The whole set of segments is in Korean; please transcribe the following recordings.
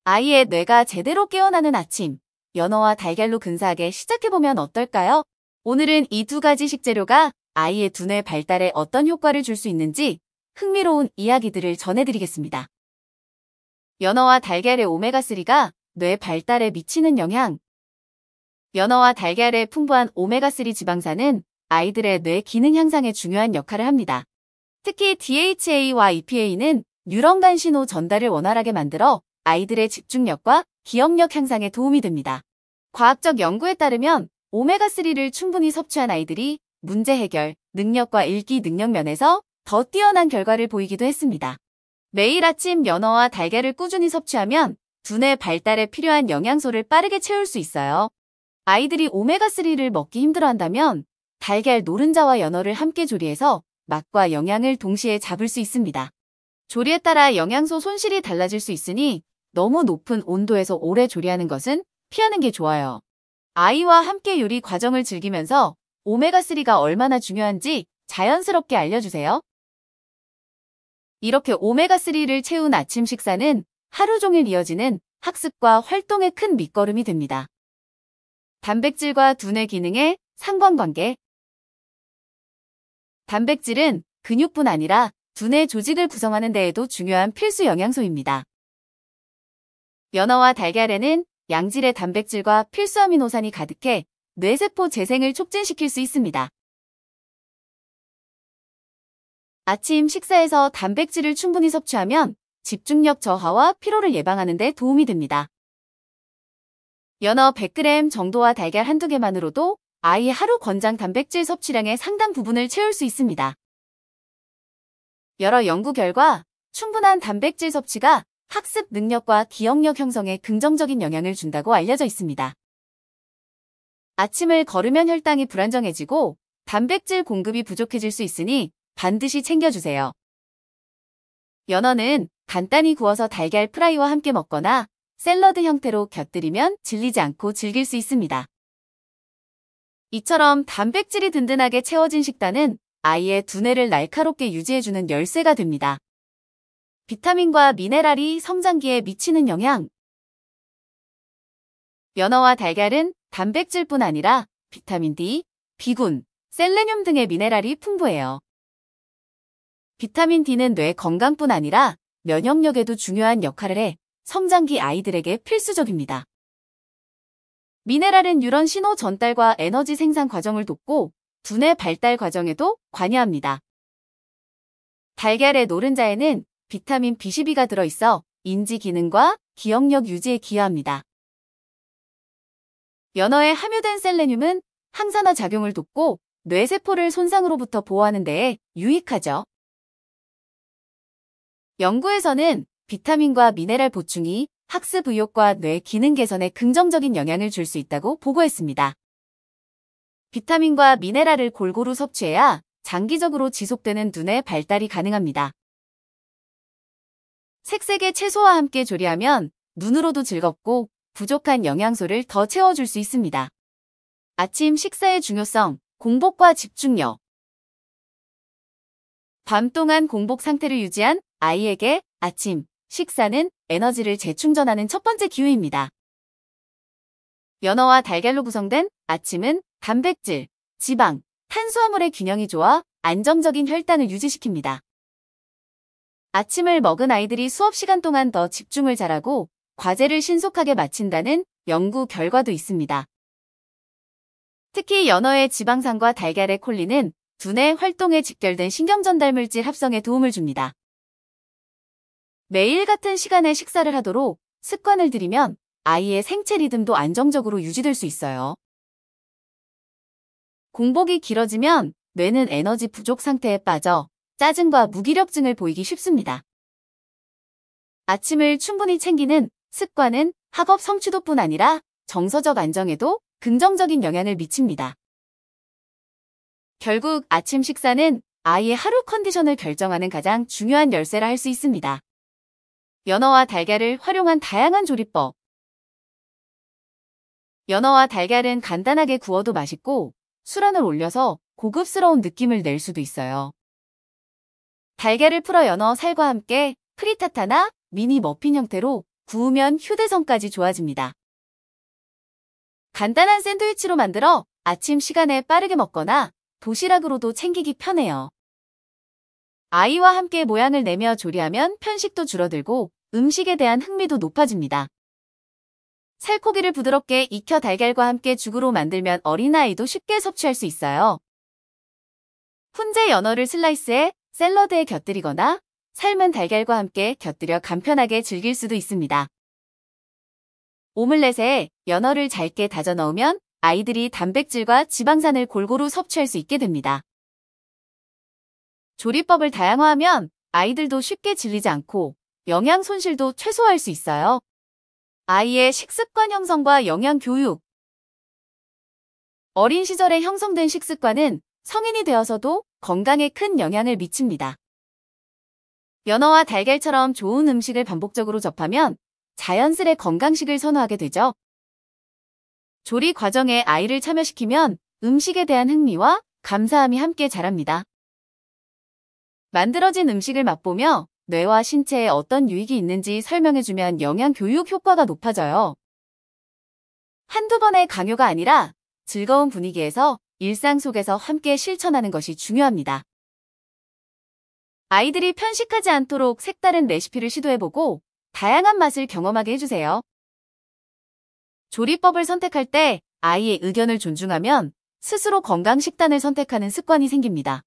아이의 뇌가 제대로 깨어나는 아침, 연어와 달걀로 근사하게 시작해보면 어떨까요? 오늘은 이 두 가지 식재료가 아이의 두뇌 발달에 어떤 효과를 줄 수 있는지 흥미로운 이야기들을 전해드리겠습니다. 연어와 달걀의 오메가3가 뇌 발달에 미치는 영향. 연어와 달걀의 풍부한 오메가3 지방산은 아이들의 뇌 기능 향상에 중요한 역할을 합니다. 특히 DHA와 EPA는 뉴런간 신호 전달을 원활하게 만들어 아이들의 집중력과 기억력 향상에 도움이 됩니다. 과학적 연구에 따르면 오메가3를 충분히 섭취한 아이들이 문제 해결, 능력과 읽기 능력 면에서 더 뛰어난 결과를 보이기도 했습니다. 매일 아침 연어와 달걀을 꾸준히 섭취하면 두뇌 발달에 필요한 영양소를 빠르게 채울 수 있어요. 아이들이 오메가3를 먹기 힘들어한다면 달걀 노른자와 연어를 함께 조리해서 맛과 영양을 동시에 잡을 수 있습니다. 조리에 따라 영양소 손실이 달라질 수 있으니 너무 높은 온도에서 오래 조리하는 것은 피하는 게 좋아요. 아이와 함께 요리 과정을 즐기면서 오메가3가 얼마나 중요한지 자연스럽게 알려주세요. 이렇게 오메가3를 채운 아침 식사는 하루 종일 이어지는 학습과 활동에 큰 밑거름이 됩니다. 단백질과 두뇌 기능의 상관관계. 단백질은 근육뿐 아니라 두뇌 조직을 구성하는 데에도 중요한 필수 영양소입니다. 연어와 달걀에는 양질의 단백질과 필수 아미노산이 가득해 뇌세포 재생을 촉진시킬 수 있습니다. 아침 식사에서 단백질을 충분히 섭취하면 집중력 저하와 피로를 예방하는 데 도움이 됩니다. 연어 100g 정도와 달걀 한두 개만으로도 아이의 하루 권장 단백질 섭취량의 상당 부분을 채울 수 있습니다. 여러 연구 결과 충분한 단백질 섭취가 학습 능력과 기억력 형성에 긍정적인 영향을 준다고 알려져 있습니다. 아침을 거르면 혈당이 불안정해지고 단백질 공급이 부족해질 수 있으니 반드시 챙겨주세요. 연어는 간단히 구워서 달걀 프라이와 함께 먹거나 샐러드 형태로 곁들이면 질리지 않고 즐길 수 있습니다. 이처럼 단백질이 든든하게 채워진 식단은 아이의 두뇌를 날카롭게 유지해주는 열쇠가 됩니다. 비타민과 미네랄이 성장기에 미치는 영향. 연어와 달걀은 단백질뿐 아니라 비타민 D, 비군, 셀레늄 등의 미네랄이 풍부해요. 비타민 D는 뇌 건강뿐 아니라 면역력에도 중요한 역할을 해 성장기 아이들에게 필수적입니다. 미네랄은 뉴런 신호 전달과 에너지 생산 과정을 돕고 두뇌 발달 과정에도 관여합니다. 달걀의 노른자에는 비타민 B12가 들어있어 인지 기능과 기억력 유지에 기여합니다. 연어에 함유된 셀레늄은 항산화 작용을 돕고 뇌세포를 손상으로부터 보호하는 데에 유익하죠. 연구에서는 비타민과 미네랄 보충이 학습 의욕과 뇌 기능 개선에 긍정적인 영향을 줄 수 있다고 보고했습니다. 비타민과 미네랄을 골고루 섭취해야 장기적으로 지속되는 두뇌 발달이 가능합니다. 색색의 채소와 함께 조리하면 눈으로도 즐겁고 부족한 영양소를 더 채워줄 수 있습니다. 아침 식사의 중요성, 공복과 집중력. 밤 동안 공복 상태를 유지한 아이에게 아침 식사는 에너지를 재충전하는 첫 번째 기회입니다. 연어와 달걀로 구성된 아침은 단백질, 지방, 탄수화물의 균형이 좋아 안정적인 혈당을 유지시킵니다. 아침을 먹은 아이들이 수업 시간 동안 더 집중을 잘하고 과제를 신속하게 마친다는 연구 결과도 있습니다. 특히 연어의 지방산과 달걀의 콜린은 두뇌 활동에 직결된 신경전달물질 합성에 도움을 줍니다. 매일 같은 시간에 식사를 하도록 습관을 들이면 아이의 생체 리듬도 안정적으로 유지될 수 있어요. 공복이 길어지면 뇌는 에너지 부족 상태에 빠져 짜증과 무기력증을 보이기 쉽습니다. 아침을 충분히 챙기는 습관은 학업 성취도뿐 아니라 정서적 안정에도 긍정적인 영향을 미칩니다. 결국 아침 식사는 아이의 하루 컨디션을 결정하는 가장 중요한 열쇠라 할 수 있습니다. 연어와 달걀을 활용한 다양한 조리법. 연어와 달걀은 간단하게 구워도 맛있고 술안을 올려서 고급스러운 느낌을 낼 수도 있어요. 달걀을 풀어 연어 살과 함께 프리타타나 미니 머핀 형태로 구우면 휴대성까지 좋아집니다. 간단한 샌드위치로 만들어 아침 시간에 빠르게 먹거나 도시락으로도 챙기기 편해요. 아이와 함께 모양을 내며 조리하면 편식도 줄어들고 음식에 대한 흥미도 높아집니다. 살코기를 부드럽게 익혀 달걀과 함께 죽으로 만들면 어린아이도 쉽게 섭취할 수 있어요. 훈제 연어를 슬라이스해 샐러드에 곁들이거나 삶은 달걀과 함께 곁들여 간편하게 즐길 수도 있습니다. 오믈렛에 연어를 잘게 다져 넣으면 아이들이 단백질과 지방산을 골고루 섭취할 수 있게 됩니다. 조리법을 다양화하면 아이들도 쉽게 질리지 않고 영양 손실도 최소화할 수 있어요. 아이의 식습관 형성과 영양 교육. 어린 시절에 형성된 식습관은 성인이 되어서도 건강에 큰 영향을 미칩니다. 연어와 달걀처럼 좋은 음식을 반복적으로 접하면 자연스레 건강식을 선호하게 되죠. 조리 과정에 아이를 참여시키면 음식에 대한 흥미와 감사함이 함께 자랍니다. 만들어진 음식을 맛보며 뇌와 신체에 어떤 유익이 있는지 설명해주면 영양 교육 효과가 높아져요. 한두 번의 강요가 아니라 즐거운 분위기에서 일상 속에서 함께 실천하는 것이 중요합니다. 아이들이 편식하지 않도록 색다른 레시피를 시도해보고 다양한 맛을 경험하게 해주세요. 조리법을 선택할 때 아이의 의견을 존중하면 스스로 건강 식단을 선택하는 습관이 생깁니다.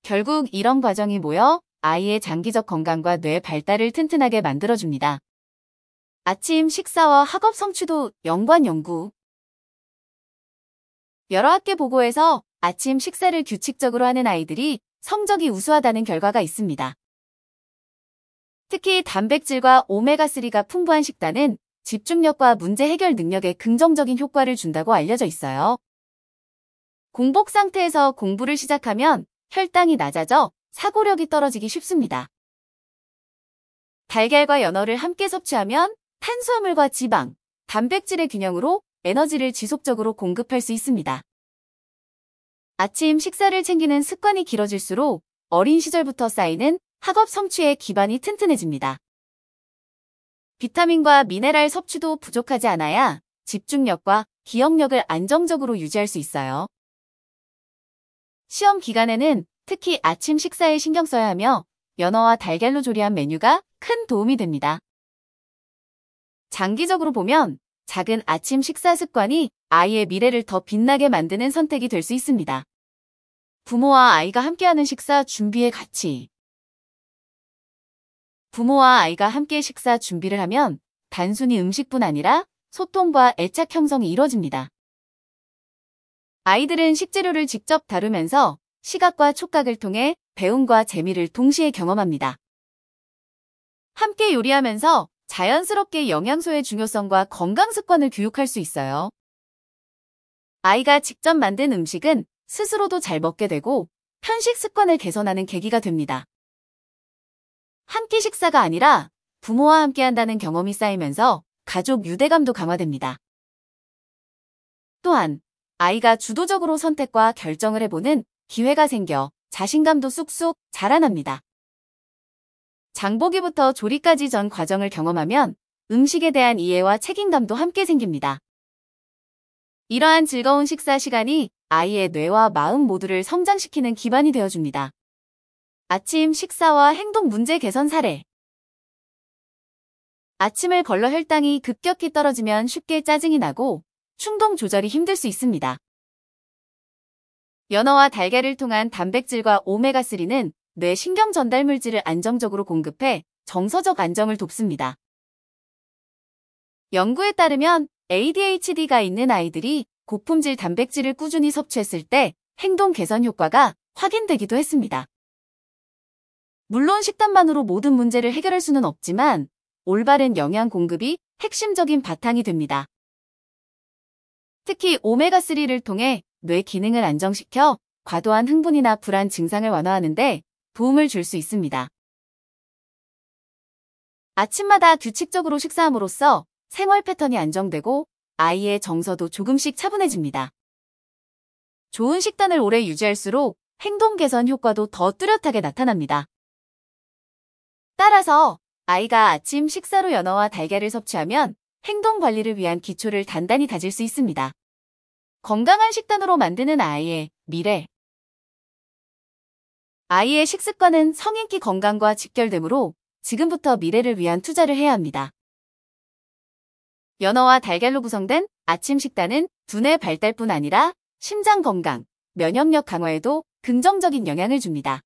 결국 이런 과정이 모여 아이의 장기적 건강과 뇌 발달을 튼튼하게 만들어줍니다. 아침 식사와 학업 성취도 연구. 여러 학계 보고에서 아침 식사를 규칙적으로 하는 아이들이 성적이 우수하다는 결과가 있습니다. 특히 단백질과 오메가3가 풍부한 식단은 집중력과 문제 해결 능력에 긍정적인 효과를 준다고 알려져 있어요. 공복 상태에서 공부를 시작하면 혈당이 낮아져 사고력이 떨어지기 쉽습니다. 달걀과 연어를 함께 섭취하면 탄수화물과 지방, 단백질의 균형으로 에너지를 지속적으로 공급할 수 있습니다. 아침 식사를 챙기는 습관이 길어질수록 어린 시절부터 쌓이는 학업 성취의 기반이 튼튼해집니다. 비타민과 미네랄 섭취도 부족하지 않아야 집중력과 기억력을 안정적으로 유지할 수 있어요. 시험 기간에는 특히 아침 식사에 신경 써야 하며 연어와 달걀로 조리한 메뉴가 큰 도움이 됩니다. 장기적으로 보면 작은 아침 식사 습관이 아이의 미래를 더 빛나게 만드는 선택이 될 수 있습니다. 부모와 아이가 함께하는 식사 준비의 가치. 부모와 아이가 함께 식사 준비를 하면 단순히 음식뿐 아니라 소통과 애착 형성이 이루어집니다. 아이들은 식재료를 직접 다루면서 시각과 촉각을 통해 배움과 재미를 동시에 경험합니다. 함께 요리하면서 자연스럽게 영양소의 중요성과 건강 습관을 교육할 수 있어요. 아이가 직접 만든 음식은 스스로도 잘 먹게 되고 편식 습관을 개선하는 계기가 됩니다. 한 끼 식사가 아니라 부모와 함께 한다는 경험이 쌓이면서 가족 유대감도 강화됩니다. 또한 아이가 주도적으로 선택과 결정을 해보는 기회가 생겨 자신감도 쑥쑥 자라납니다. 장보기부터 조리까지 전 과정을 경험하면 음식에 대한 이해와 책임감도 함께 생깁니다. 이러한 즐거운 식사 시간이 아이의 뇌와 마음 모두를 성장시키는 기반이 되어줍니다. 아침 식사와 행동 문제 개선 사례. 아침을 걸러 혈당이 급격히 떨어지면 쉽게 짜증이 나고 충동 조절이 힘들 수 있습니다. 연어와 달걀을 통한 단백질과 오메가3는 뇌 신경 전달 물질을 안정적으로 공급해 정서적 안정을 돕습니다. 연구에 따르면 ADHD가 있는 아이들이 고품질 단백질을 꾸준히 섭취했을 때 행동 개선 효과가 확인되기도 했습니다. 물론 식단만으로 모든 문제를 해결할 수는 없지만 올바른 영양 공급이 핵심적인 바탕이 됩니다. 특히 오메가3를 통해 뇌 기능을 안정시켜 과도한 흥분이나 불안 증상을 완화하는 데 도움을 줄 수 있습니다. 아침마다 규칙적으로 식사함으로써 생활 패턴이 안정되고 아이의 정서도 조금씩 차분해집니다. 좋은 식단을 오래 유지할수록 행동 개선 효과도 더 뚜렷하게 나타납니다. 따라서 아이가 아침 식사로 연어와 달걀을 섭취하면 행동 관리를 위한 기초를 단단히 다질 수 있습니다. 건강한 식단으로 만드는 아이의 미래. 아이의 식습관은 성인기 건강과 직결되므로 지금부터 미래를 위한 투자를 해야 합니다. 연어와 달걀로 구성된 아침 식단은 두뇌 발달뿐 아니라 심장 건강, 면역력 강화에도 긍정적인 영향을 줍니다.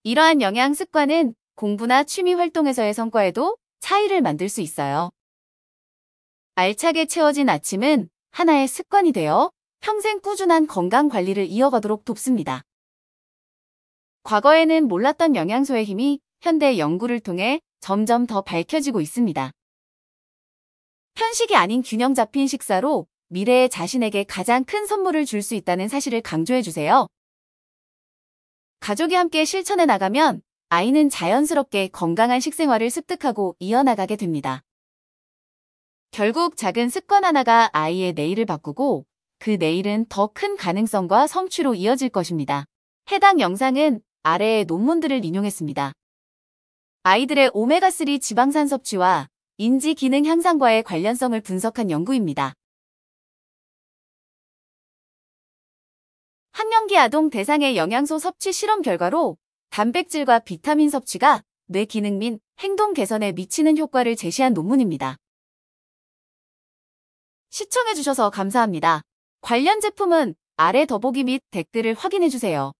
이러한 영양 습관은 공부나 취미 활동에서의 성과에도 차이를 만들 수 있어요. 알차게 채워진 아침은 하나의 습관이 되어 평생 꾸준한 건강 관리를 이어가도록 돕습니다. 과거에는 몰랐던 영양소의 힘이 현대 연구를 통해 점점 더 밝혀지고 있습니다. 편식이 아닌 균형 잡힌 식사로 미래의 자신에게 가장 큰 선물을 줄 수 있다는 사실을 강조해주세요. 가족이 함께 실천해 나가면 아이는 자연스럽게 건강한 식생활을 습득하고 이어나가게 됩니다. 결국 작은 습관 하나가 아이의 내일을 바꾸고 그 내일은 더 큰 가능성과 성취로 이어질 것입니다. 해당 영상은 아래의 논문들을 인용했습니다. 아이들의 오메가3 지방산 섭취와 인지 기능 향상과의 관련성을 분석한 연구입니다. 학령기 아동 대상의 영양소 섭취 실험 결과로 단백질과 비타민 섭취가 뇌 기능 및 행동 개선에 미치는 효과를 제시한 논문입니다. 시청해주셔서 감사합니다. 관련 제품은 아래 더보기 및 댓글을 확인해주세요.